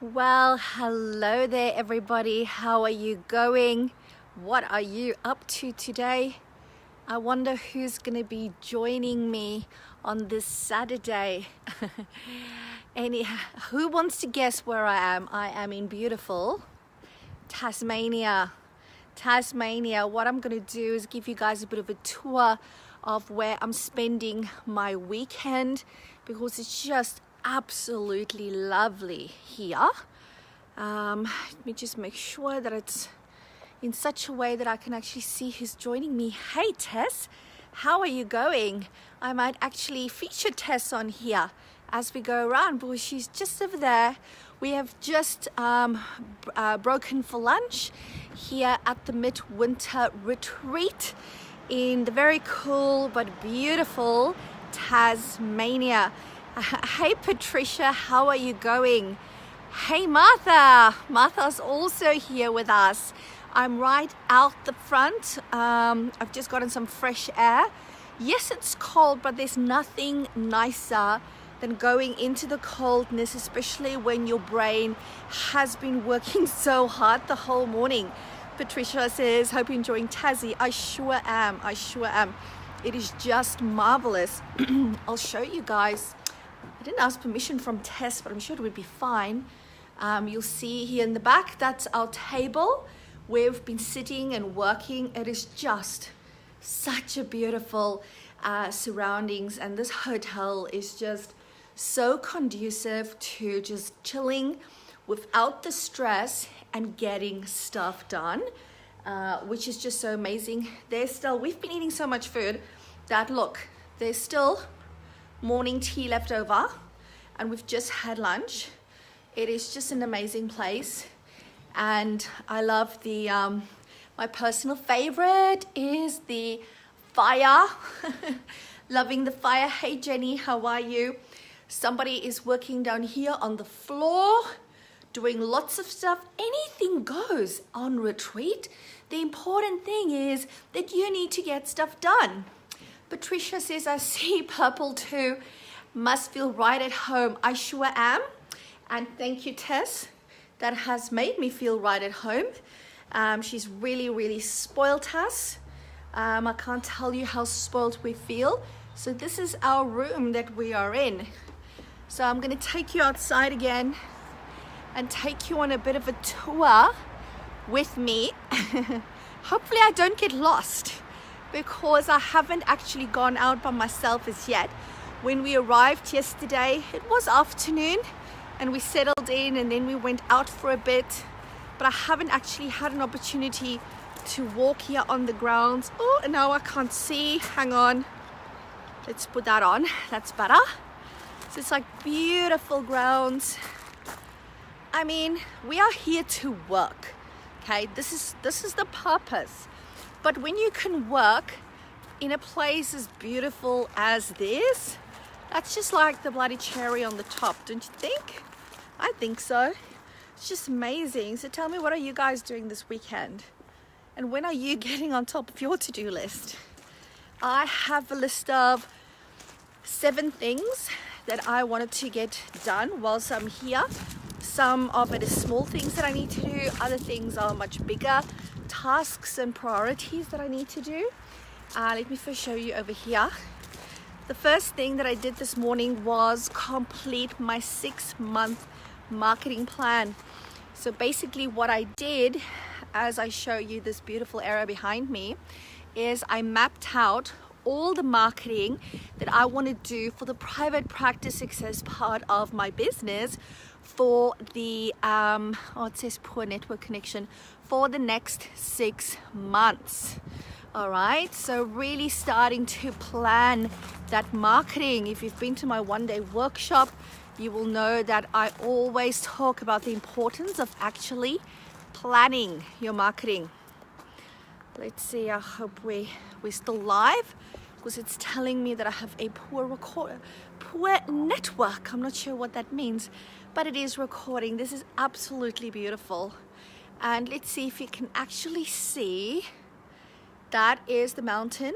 Well, hello there everybody. How are you going? What are you up to today? I wonder who's going to be joining me on this Saturday. Who wants to guess where I am? I am in beautiful Tasmania. What I'm going to do is give you guys a bit of a tour of where I'm spending my weekend because it's just absolutely lovely here. Let me just make sure that it's in such a way that I can actually see who's joining me. Hey Tess, how are you going? I might actually feature Tess on here as we go around because she's just over there. We have just broken for lunch here at the Midwinter Retreat in the very cool but beautiful Tasmania. Hey Patricia, how are you going? Hey Martha, Martha's also here with us. I'm right out the front. I've just gotten some fresh air. Yes, it's cold, but there's nothing nicer than going into the coldness, especially when your brain has been working so hard the whole morning. Patricia says, hope you're enjoying Tassie. I sure am. It is just marvelous. I'll show you guys. I didn't ask permission from Tess, but I'm sure it would be fine. You'll see here in the back, that's our table where we've been sitting and working. It is just such a beautiful surroundings, and this hotel is just so conducive to just chilling without the stress and getting stuff done, which is just so amazing. We've been eating so much food that look, there's still morning tea left over, and we've just had lunch. It is just an amazing place, and I love the my personal favorite is the fire. Loving the fire. Hey Jenny, how are you? Somebody is working down here on the floor doing lots of stuff. Anything goes on retreat. The important thing is that you need to get stuff done. Patricia says, I see purple too. Must feel right at home. I sure am. And thank you, Tess. That has made me feel right at home. She's really spoiled us. I can't tell you how spoiled we feel. So this is our room that we are in. So I'm going to take you outside again and take you on a bit of a tour with me. Hopefully I don't get lost, because I haven't actually gone out by myself as yet. When we arrived yesterday, it was afternoon and we settled in and then we went out for a bit, but I haven't actually had an opportunity to walk here on the grounds. Oh, now I can't see. Hang on. Let's put that on. That's better. So it's like beautiful grounds. I mean, we are here to work. Okay, this is the purpose. But when you can work in a place as beautiful as this, that's just like the bloody cherry on the top, don't you think? I think so. It's just amazing. So tell me, what are you guys doing this weekend? And when are you getting on top of your to-do list? I have a list of 7 things that I wanted to get done whilst I'm here. Some of it is small things that I need to do. Other things are much bigger tasks and priorities that I need to do. Let me first show you over here. The first thing that I did this morning was complete my 6-month marketing plan. So basically what I did, as I show you this beautiful area behind me, is I mapped out all the marketing that I want to do for the private practice success part of my business for the it says poor network connection, for the next 6 months. All right, so really starting to plan that marketing. If you've been to my one-day workshop, you will know that I always talk about the importance of actually planning your marketing. Let's see, I hope we're still live, because it's telling me that I have a poor network. I'm not sure what that means, but it is recording. This is absolutely beautiful. And let's see if you can actually see. That is the mountain.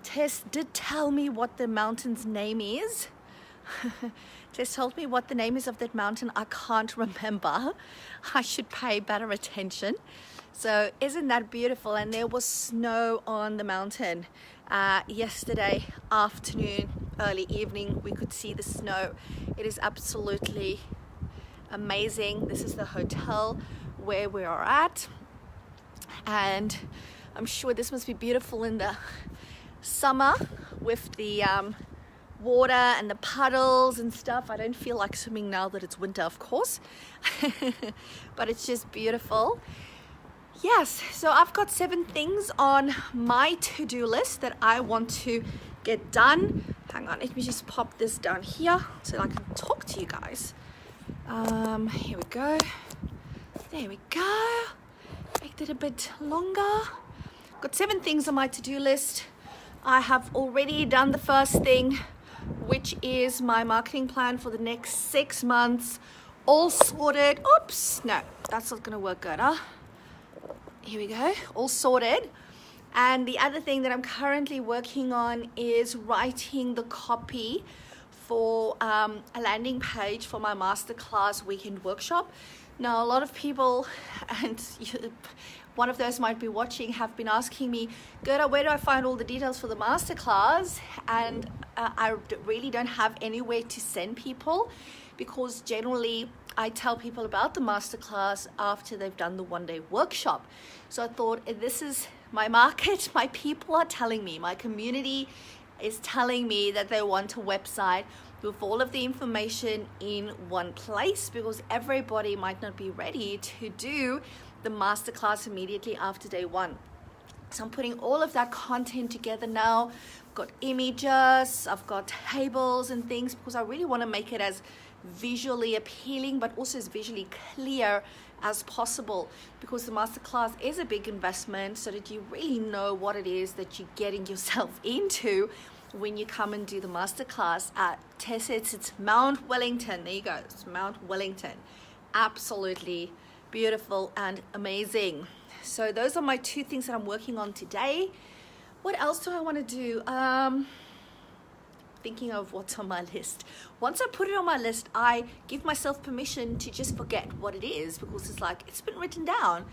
Tess did tell me what the mountain's name is. Tess told me what the name is of that mountain. I can't remember. I should pay better attention. So isn't that beautiful? And there was snow on the mountain yesterday afternoon, early evening. We could see the snow. It is absolutely amazing. This is the hotel where we are at, and I'm sure this must be beautiful in the summer with the water and the puddles and stuff. I don't feel like swimming now that it's winter, of course, but it's just beautiful. Yes, so I've got 7 things on my to-do list that I want to get done. Hang on, let me just pop this down here so I can talk to you guys. Here we go. There we go. Make it a bit longer. Got 7 things on my to-do list. I have already done the first thing, which is my marketing plan for the next 6 months. All sorted. Oops, no, that's not gonna work good, huh? Here we go, all sorted. And the other thing that I'm currently working on is writing the copy for a landing page for my masterclass weekend workshop. Now, a lot of people, and one of those might be watching, have been asking me, Gerda, where do I find all the details for the masterclass? And I really don't have anywhere to send people, because generally I tell people about the masterclass after they've done the one-day workshop. So I thought, this is my market. My people are telling me, my community is telling me that they want a website with all of the information in one place, because everybody might not be ready to do the masterclass immediately after day 1. So I'm putting all of that content together now. I've got images, I've got tables and things, because I really want to make it as visually appealing but also as visually clear as possible, because the masterclass is a big investment, so that you really know what it is that you're getting yourself into when you come and do the masterclass. Tess, it's Mount Wellington. There you go, it's Mount Wellington. Absolutely beautiful and amazing. So those are my 2 things that I'm working on today. What else do I want to do? Thinking of what's on my list. Once I put it on my list, I give myself permission to just forget what it is, because it's like, it's been written down.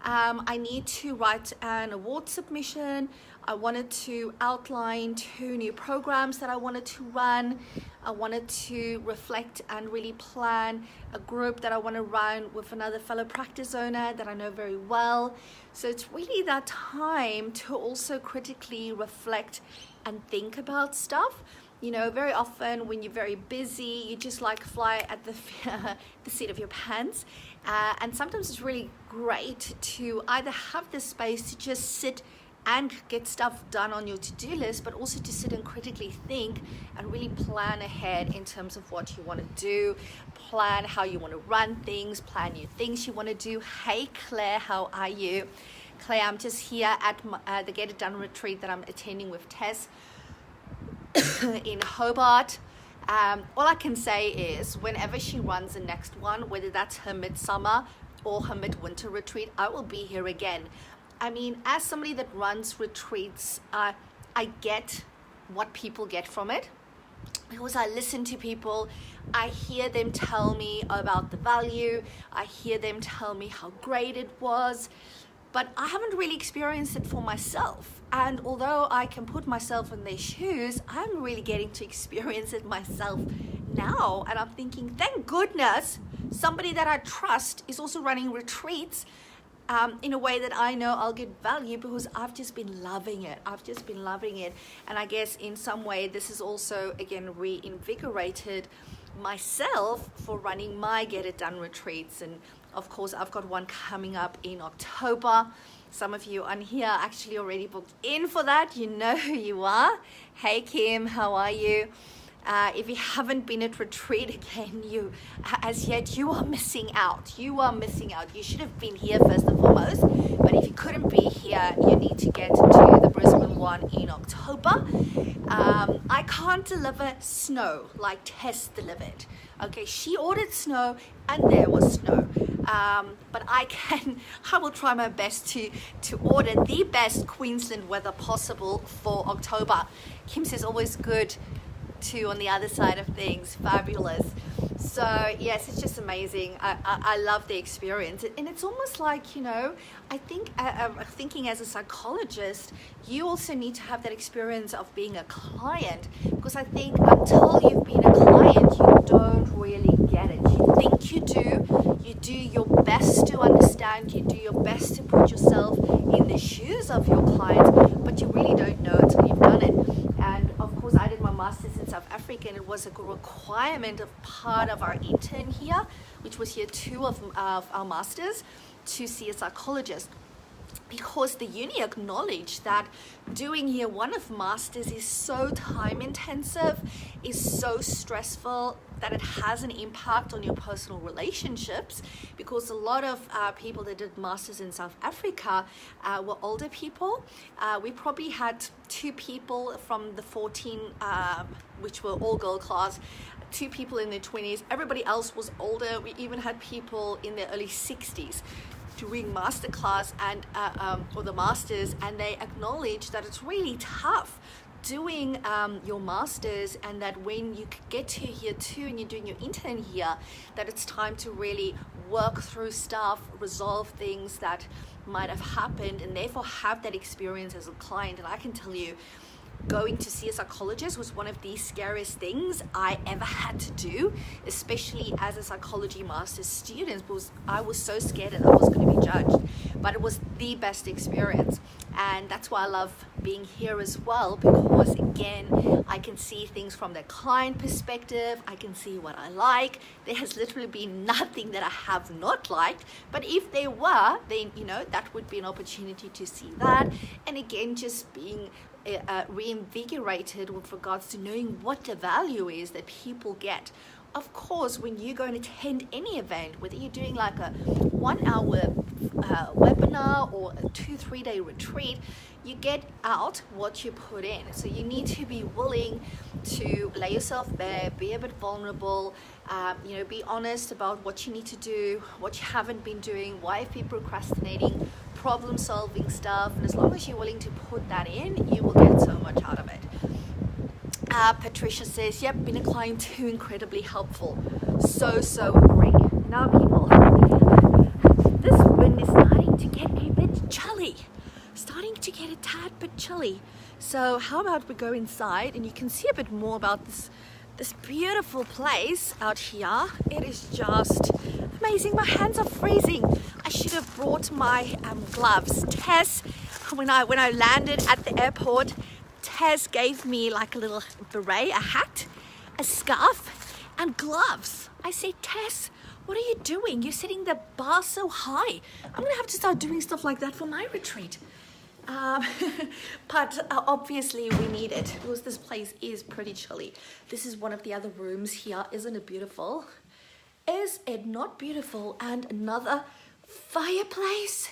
I need to write an award submission. I wanted to outline 2 new programs that I wanted to run. I wanted to reflect and really plan a group that I want to run with another fellow practice owner that I know very well. So it's really that time to also critically reflect and think about stuff. You know, very often when you're very busy, you just like fly at the seat of your pants. And sometimes it's really great to either have the space to just sit and get stuff done on your to-do list, but also to sit and critically think and really plan ahead in terms of what you want to do, plan how you want to run things, plan new things you want to do. Hey Claire, how are you? Claire, I'm just here at the Get It Done retreat that I'm attending with Tess in Hobart. All I can say is, whenever she runs the next one, whether that's her midsummer or her midwinter retreat, I will be here again. I mean, as somebody that runs retreats, I get what people get from it, because I listen to people. I hear them tell me about the value. I hear them tell me how great it was, but I haven't really experienced it for myself. And although I can put myself in their shoes, I'm really getting to experience it myself now. And I'm thinking, thank goodness somebody that I trust is also running retreats in a way that I know I'll get value, because I've just been loving it. And I guess in some way this is also, again, reinvigorated myself for running my Get It Done retreats. And of course, I've got one coming up in October. Some of you on here actually already booked in for that. You know who you are. Hey Kim, how are you? If you haven't been at retreat again, you are missing out. You should have been here first and foremost. But if you couldn't be here, you need to get to the Brisbane one in October. I can't deliver snow like Tess delivered. Okay, she ordered snow and there was snow. But I will try my best to order the best Queensland weather possible for October. Kim says always good too on the other side of things. Fabulous. So yes, it's just amazing. I love the experience, and it's almost like, you know, I think thinking as a psychologist, you also need to have that experience of being a client, because I think until you've been a client, you don't really get it. You think you do your best to understand, you do your best to put yourself in the shoes of your client, but you really don't know until you've done it. And of course, I did my master's in South Africa, and it was a requirement of part of our intern here, which was year 2 of our master's, to see a psychologist, because the uni acknowledged that doing year 1 of masters is so time intensive, is so stressful, that it has an impact on your personal relationships, because a lot of people that did masters in South Africa were older people. We probably had 2 people from the 14, which were all girl class, 2 people in their 20s. Everybody else was older. We even had people in their early 60s doing masterclass and or the masters, and they acknowledge that it's really tough doing your masters, and that when you get to year 2 and you're doing your intern here, that it's time to really work through stuff, resolve things that might have happened, and therefore have that experience as a client. And I can tell you, going to see a psychologist was one of the scariest things I ever had to do, especially as a psychology master's student, because I was so scared that I was going to be judged. But it was the best experience, and that's why I love being here as well, because again, I can see things from the client perspective. I can see what I like. There has literally been nothing that I have not liked, but if there were, then, you know, that would be an opportunity to see that. And again, just being reinvigorated with regards to knowing what the value is that people get. Of course, when you go and attend any event, whether you're doing like a 1-hour webinar or a 2-3 day retreat, you get out what you put in. So you need to be willing to lay yourself bare, be a bit vulnerable, you know, be honest about what you need to do, what you haven't been doing, why have you been procrastinating, problem solving stuff. And as long as you're willing to put that in, you will get so much out of it. Patricia says, yep, been a client too, incredibly helpful. So agree. Now people, this wind is starting to get a bit chilly. Starting to get a tad bit chilly. So how about we go inside and you can see a bit more about this beautiful place out here. It is just amazing. My hands are freezing. I should have brought my gloves. Tess, when I landed at the airport, Tess gave me like a little beret, a hat, a scarf, and gloves. I said, Tess, what are you doing? You're setting the bar so high. I'm gonna have to start doing stuff like that for my retreat. But obviously we need it, because this place is pretty chilly. This is one of the other rooms here. Isn't it beautiful? Is it not beautiful? And another fireplace.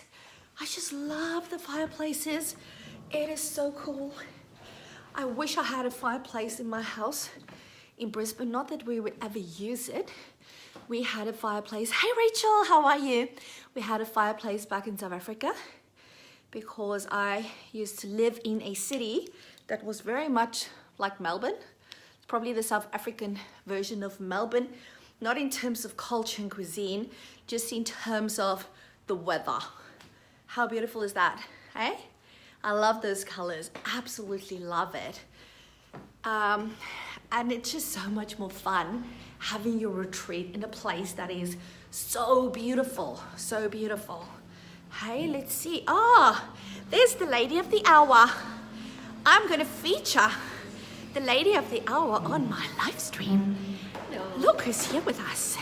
I just love the fireplaces. It is so cool. I wish I had a fireplace in my house in Brisbane. Not that we would ever use it. We had a fireplace. Hey Rachel, how are you? We had a fireplace back in South Africa, because I used to live in a city that was very much like Melbourne. It's probably the South African version of Melbourne, not in terms of culture and cuisine, just in terms of the weather. How beautiful is that, hey? I love those colors, absolutely love it. And it's just so much more fun having your retreat in a place that is so beautiful, so beautiful. Hey, let's see. Ah, there's the lady of the hour. I'm going to feature the lady of the hour on my live stream. Hello. Look who's here with us.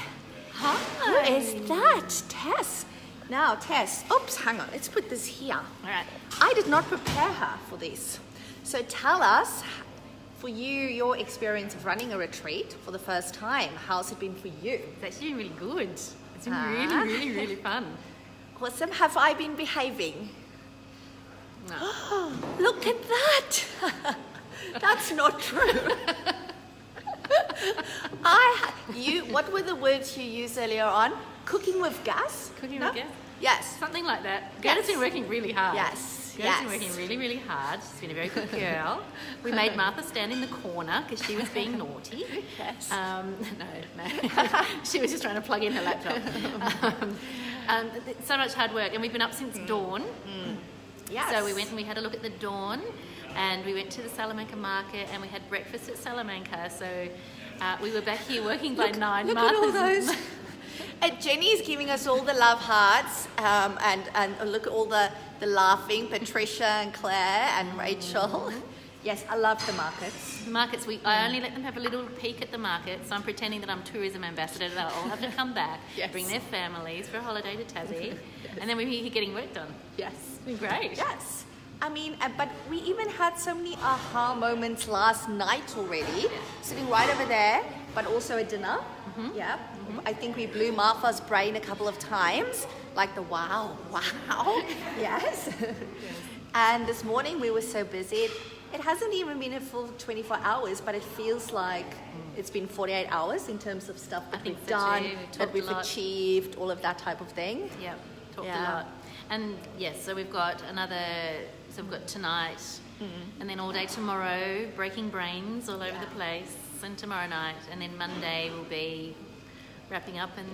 Hi. Who is that? Tess. Now, Tess. Oops, hang on. Let's put this here. All right. I did not prepare her for this. So tell us, for you, your experience of running a retreat for the first time. How's it been for you? It's actually been really good. It's been really fun. Awesome. Have I been behaving? No. Look at that. That's not true. What were the words you used earlier on? Cooking with gas? Cooking with gas? Yes. Something like that. Yes. It's been working really hard. Yes. Grace's been working really, really hard. She's been a very good girl. We made Martha stand in the corner because she was being naughty. Yes. No. She was just trying to plug in her laptop. So much hard work. And we've been up since dawn. Yes. So we went and we had a look at the dawn. And we went to the Salamanca market and we had breakfast at Salamanca. So we were back here working by 9. Look at all those. And Jenny's giving us all the love hearts, and look at all the laughing, Patricia and Claire and Rachel. Yes, I love the markets. The markets, I only let them have a little peek at the market, so I'm pretending that I'm tourism ambassador. They'll all have to come back, bring their families for a holiday to Tassie, and then we're here getting work done. Yes. It's been great. Yes. I mean, but we even had so many aha moments last night already, sitting right over there, but also at dinner. Yeah. I think we blew Martha's brain a couple of times, like the wow. Yes. And this morning we were so busy. It hasn't even been a full 24 hours, but it feels like it's been 48 hours in terms of stuff that we've done, that we've achieved, all of that type of thing. Yep, talked a lot. And yes, so we've got we've got tonight, and then all day tomorrow, breaking brains all over the place, and tomorrow night, and then Monday will be wrapping up and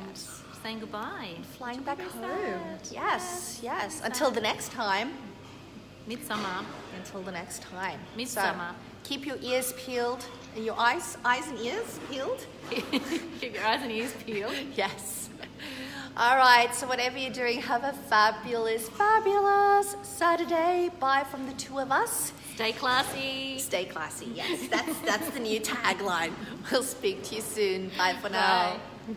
saying goodbye. Flying back home. Yes. Until the next time. Midsummer. Until the next time. Midsummer. So, keep your ears peeled and your eyes and ears peeled. Keep your eyes and ears peeled. Yes. All right, so whatever you're doing, have a fabulous Saturday. Bye from the two of us. Stay classy. Stay classy, yes. That's the new tagline. We'll speak to you soon. Bye for now. Bye.